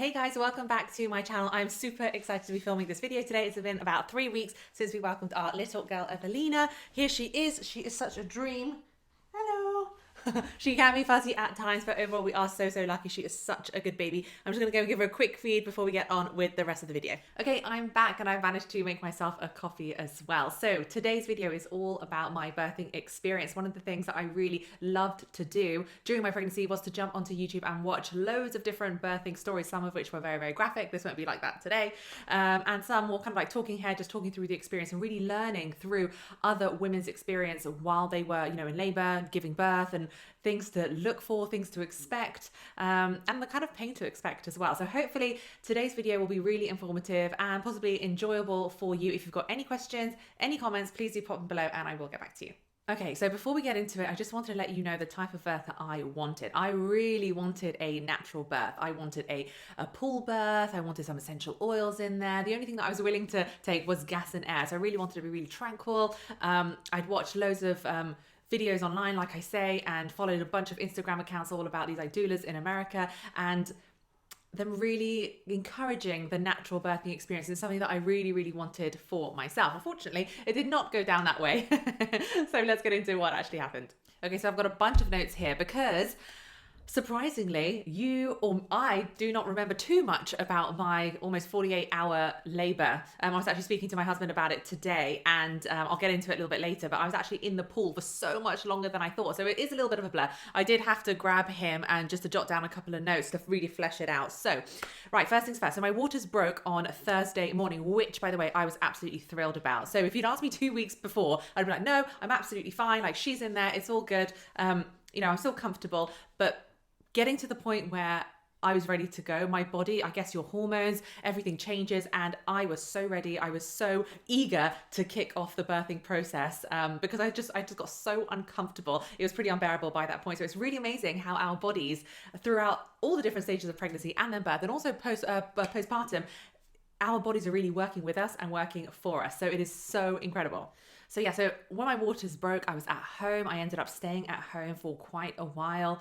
Hey guys, welcome back to my channel. I'm super excited to be filming this video today. It's been about 3 weeks since we welcomed our little girl Evelina. Here she is. She is such a dream. Hello. She can be fussy at times, but overall we are so lucky. She is such a good baby. I'm just going to go give her a quick feed before we get on with the rest of the video. Okay, I'm back and I've managed to make myself a coffee as well. So today's video is all about my birthing experience. One of the things that I really loved to do during my pregnancy was to jump onto YouTube and watch loads of different birthing stories, some of which were very graphic. This won't be like that today. And some more kind of like talking head, just talking through the experience and really learning through other women's experience while they were, in labor, giving birth, and things to look for, things to expect, and the kind of pain to expect as well. So hopefully today's video will be really informative and possibly enjoyable for you. If you've got any questions, any comments, please do pop them below and I will get back to you. Okay, so before we get into it, I just wanted to let you know the type of birth that I wanted. I really wanted a natural birth. I wanted a pool birth. I wanted some essential oils in there. The only thing that I was willing to take was gas and air. So I really wanted to be really tranquil. I'd watched loads of videos online, like I say, and followed a bunch of Instagram accounts all about these like doulas in America, and them really encouraging the natural birthing experience is something that I really wanted for myself. Unfortunately, it did not go down that way. So let's get into what actually happened. Okay, so I've got a bunch of notes here because surprisingly, you or I do not remember too much about my almost 48-hour labor. I was actually speaking to my husband about it today, and I'll get into it a little bit later, but I was actually in the pool for so much longer than I thought. So it is a little bit of a blur. I did have to grab him and just to jot down a couple of notes to really flesh it out. So, right, first things first. So my waters broke on Thursday morning, which, by the way, I was absolutely thrilled about. So if you'd asked me 2 weeks before, I'd be like, no, I'm absolutely fine. Like, she's in there. It's all good. I'm still comfortable, but getting to the point where I was ready to go, my body, I guess your hormones, everything changes, and I was so ready. I was so eager to kick off the birthing process because I just got so uncomfortable. It was pretty unbearable by that point. So it's really amazing how our bodies, throughout all the different stages of pregnancy and then birth, and also postpartum, our bodies are really working with us and working for us. So it is so incredible. So yeah, so when my waters broke, I was at home. I ended up staying at home for quite a while,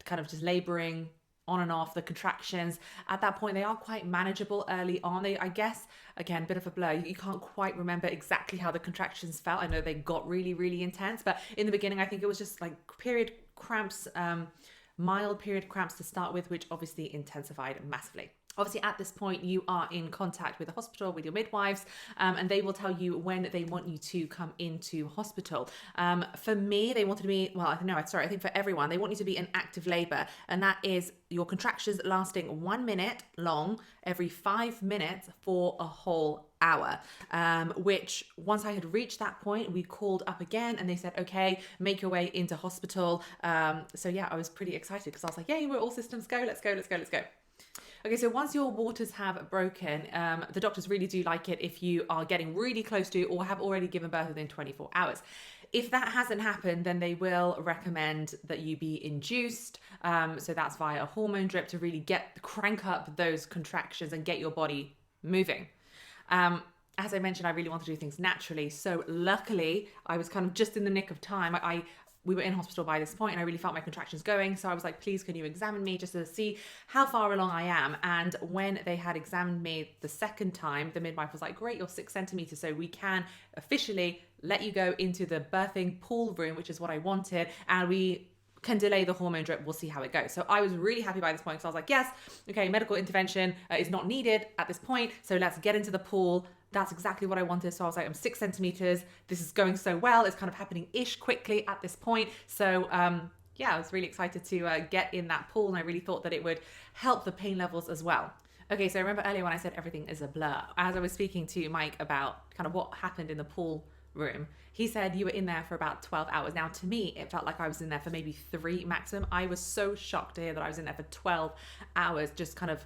kind of just laboring on and off. The contractions at that point, they are quite manageable early on. I guess, again, bit of a blur. You can't quite remember exactly how the contractions felt. I know they got really intense, but in the beginning, I think it was just like period cramps, mild period cramps to start with, which obviously intensified massively. Obviously, at this point, you are in contact with the hospital, with your midwives, and they will tell you when they want you to come into hospital. For me, they wanted me, I think for everyone, they want you to be in active labor, and that is your contractions lasting 1 minute long every 5 minutes for a whole hour, which once I had reached that point, we called up again and they said, okay, make your way into hospital. So yeah, I was pretty excited because I was like, yay, we're all systems go, let's go. Okay, so once your waters have broken, the doctors really do like it if you are getting really close to or have already given birth within 24 hours. If that hasn't happened, then they will recommend that you be induced. So that's via a hormone drip to really crank up those contractions and get your body moving. As I mentioned, I really want to do things naturally. So luckily, I was kind of just in the nick of time. We were in hospital by this point and I really felt my contractions going. So I was like, please, can you examine me just to see how far along I am? And when they had examined me the second time, the midwife was like, great, you're 6 centimeters. So we can officially let you go into the birthing pool room, which is what I wanted. And we can delay the hormone drip. We'll see how it goes. So I was really happy by this point. So I was like, yes, okay, medical intervention is not needed at this point. So let's get into the pool. That's exactly what I wanted. So I was like, I'm 6 centimeters. This is going so well. It's kind of happening-ish quickly at this point. So yeah, I was really excited to get in that pool. And I really thought that it would help the pain levels as well. Okay, so remember earlier when I said everything is a blur, as I was speaking to Mike about kind of what happened in the pool room, he said you were in there for about 12 hours. Now, to me, it felt like I was in there for maybe 3 maximum. I was so shocked to hear that I was in there for 12 hours, just kind of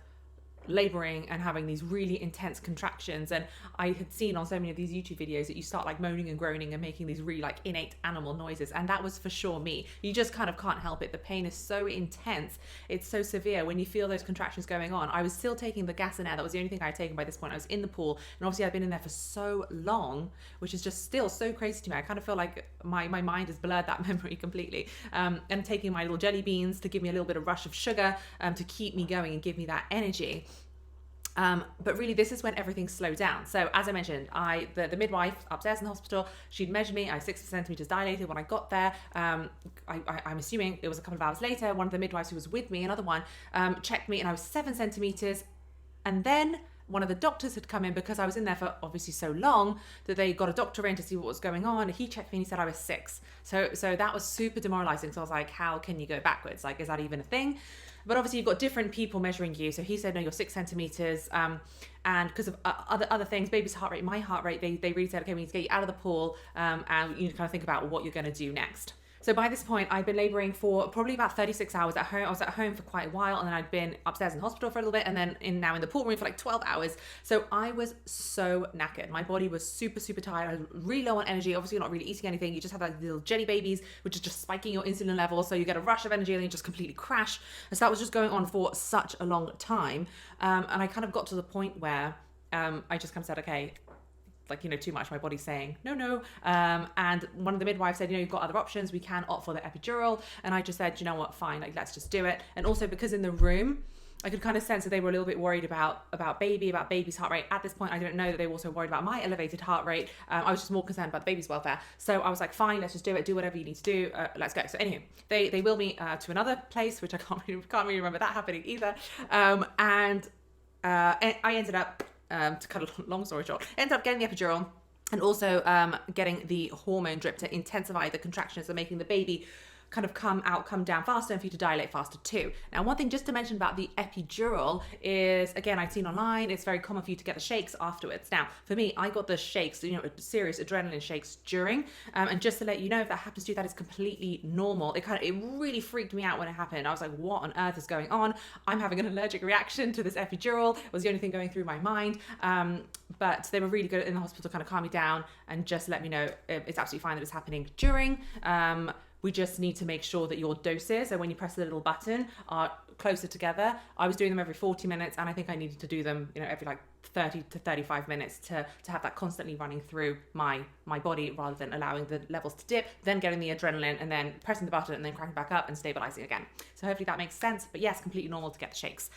laboring and having these really intense contractions. And I had seen on so many of these YouTube videos that you start like moaning and groaning and making these really like innate animal noises, and that was for sure me. You just kind of can't help it. The pain is so intense, it's so severe when you feel those contractions going on. I was still taking the gas and air. That was the only thing I had taken by this point. I was in the pool, and obviously I've been in there for so long, which is just still so crazy to me. I kind of feel like my mind has blurred that memory completely. And taking my little jelly beans to give me a little bit of rush of sugar, to keep me going and give me that energy. But really, this is when everything slowed down. So as I mentioned, the midwife upstairs in the hospital, she'd measured me. I was 6 centimeters dilated when I got there. I'm assuming it was a couple of hours later. One of the midwives who was with me, another one, checked me, and I was 7 centimeters. And then one of the doctors had come in, because I was in there for obviously so long that they got a doctor in to see what was going on. He checked me and he said I was 6. So that was super demoralizing. So I was like, how can you go backwards? Like, is that even a thing? But obviously you've got different people measuring you. So he said, no, you're 6 centimeters. And because of other things, baby's heart rate, my heart rate, they really said, okay, we need to get you out of the pool, and you kind of think about what you're going to do next. So by this point, I'd been laboring for probably about 36 hours at home. I was at home for quite a while, and then I'd been upstairs in the hospital for a little bit, and then now in the pool room for like 12 hours. So I was so knackered. My body was super, super tired. I was really low on energy. Obviously, you're not really eating anything. You just have like little jelly babies, which is just spiking your insulin levels. So you get a rush of energy and then you just completely crash. And so that was just going on for such a long time. And I kind of got to the point where I just kind of said, okay, like, too much. My body's saying no. And one of the midwives said, you've got other options. We can opt for the epidural. And I just said, you know what, fine, like, let's just do it. And also because in the room, I could kind of sense that they were a little bit worried about baby's heart rate. At this point, I didn't know that they were also worried about my elevated heart rate. I was just more concerned about the baby's welfare. So I was like, fine, let's just do it. Do whatever you need to do. Let's go. So anyway, they wheeled me to another place, which I can't really remember that happening either. And I ended up, to cut a long story short, ended up getting the epidural, and also getting the hormone drip to intensify the contractions and making the baby kind of come down faster, and for you to dilate faster too. Now, one thing just to mention about the epidural is, again, I've seen online, it's very common for you to get the shakes afterwards. Now, for me, I got the shakes, serious adrenaline shakes during, and just to let you know, if that happens to you, that is completely normal. It really freaked me out when it happened. I was like, what on earth is going on? I'm having an allergic reaction to this epidural. It was the only thing going through my mind. But they were really good in the hospital to kind of calm me down and just let me know it's absolutely fine that it's happening during. We just need to make sure that your doses, so when you press the little button, are closer together. I was doing them every 40 minutes, and I think I needed to do them, every like 30 to 35 minutes to have that constantly running through my body, rather than allowing the levels to dip, then getting the adrenaline, and then pressing the button, and then cracking back up and stabilizing again. So hopefully that makes sense. But yes, completely normal to get the shakes.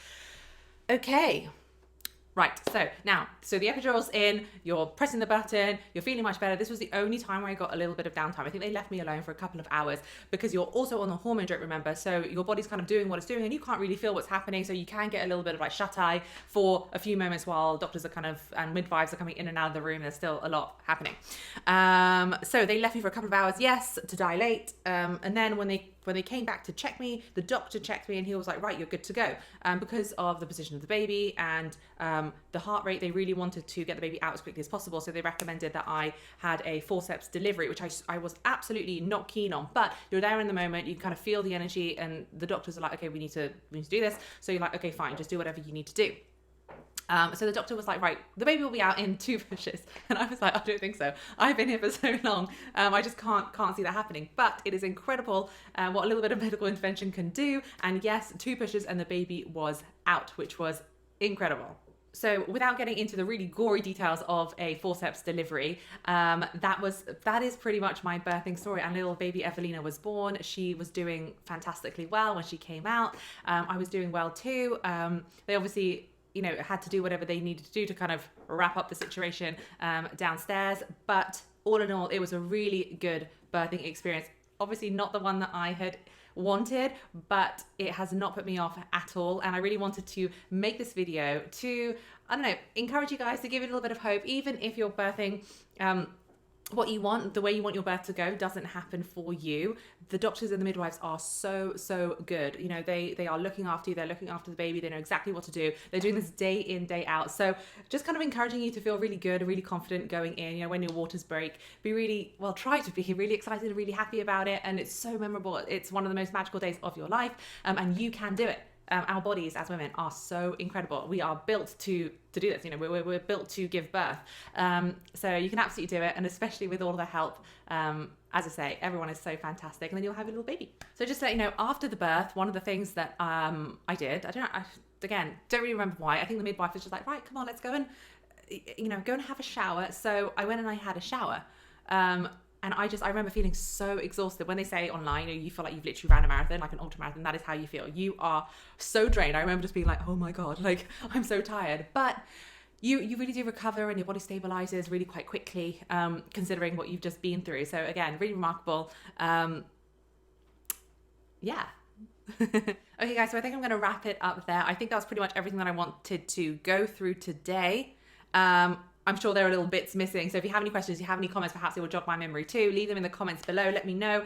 Okay. Right, so the epidural's in, you're pressing the button, you're feeling much better. This was the only time where I got a little bit of downtime. I think they left me alone for a couple of hours because you're also on the hormone drip, remember? So your body's kind of doing what it's doing and you can't really feel what's happening. So you can get a little bit of like shut-eye for a few moments while doctors are and midwives are coming in and out of the room. There's still a lot happening. So they left me for a couple of hours, yes, to dilate. And then when they came back to check me, the doctor checked me and he was like, right, you're good to go. Because of the position of the baby and the heart rate, they really wanted to get the baby out as quickly as possible. So they recommended that I had a forceps delivery, which I was absolutely not keen on. But you're there in the moment, you can kind of feel the energy, and the doctors are like, okay, we need to do this. So you're like, okay, fine, just do whatever you need to do. So the doctor was like, right, the baby will be out in 2 pushes. And I was like, I don't think so. I've been here for so long. I just can't see that happening. But it is incredible what a little bit of medical intervention can do. And yes, 2 pushes and the baby was out, which was incredible. So without getting into the really gory details of a forceps delivery, that is pretty much my birthing story. And little baby Evelina was born. She was doing fantastically well when she came out. I was doing well too. They obviously, had to do whatever they needed to do to kind of wrap up the situation downstairs. But all in all, it was a really good birthing experience. Obviously not the one that I had wanted, but it has not put me off at all. And I really wanted to make this video to, encourage you guys to give it a little bit of hope, even if you're birthing what you want, the way you want your birth to go doesn't happen for you. The doctors and the midwives are so good. They are looking after you. They're looking after the baby. They know exactly what to do. They're doing this day in, day out. So just kind of encouraging you to feel really good, really confident going in. When your waters break, try to be really excited and really happy about it. And it's so memorable. It's one of the most magical days of your life. And you can do it. our bodies as women are so incredible. We are built to do this. You know, we're built to give birth. So you can absolutely do it, and especially with all the help. As I say, everyone is so fantastic, and then you'll have a little baby. So just to let you know, after the birth, one of the things that I did, again, don't really remember why. I think the midwife was just like, right, come on, let's go and, you know, go and have a shower. So I went and I had a shower. And I remember feeling so exhausted. When they say online, you feel like you've literally ran a marathon, like an ultra marathon, that is how you feel. You are so drained. I remember just being like, oh my God, like I'm so tired. But you really do recover, and your body stabilizes really quite quickly, considering what you've just been through. So again, really remarkable. Yeah. Okay guys, so I think I'm going to wrap it up there. I think that was pretty much everything that I wanted to go through today. I'm sure there are little bits missing. So if you have any questions, you have any comments, perhaps it will jog my memory too. Leave them in the comments below. Let me know.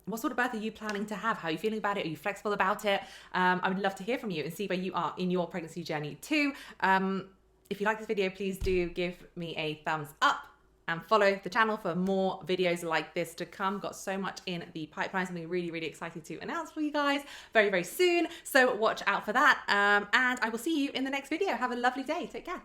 What sort of birth are you planning to have? How are you feeling about it? Are you flexible about it? I would love to hear from you and see where you are in your pregnancy journey too. If you like this video, please do give me a thumbs up and follow the channel for more videos like this to come. Got so much in the pipeline, something really, really excited to announce for you guys very, very soon. So watch out for that. And I will see you in the next video. Have a lovely day. Take care.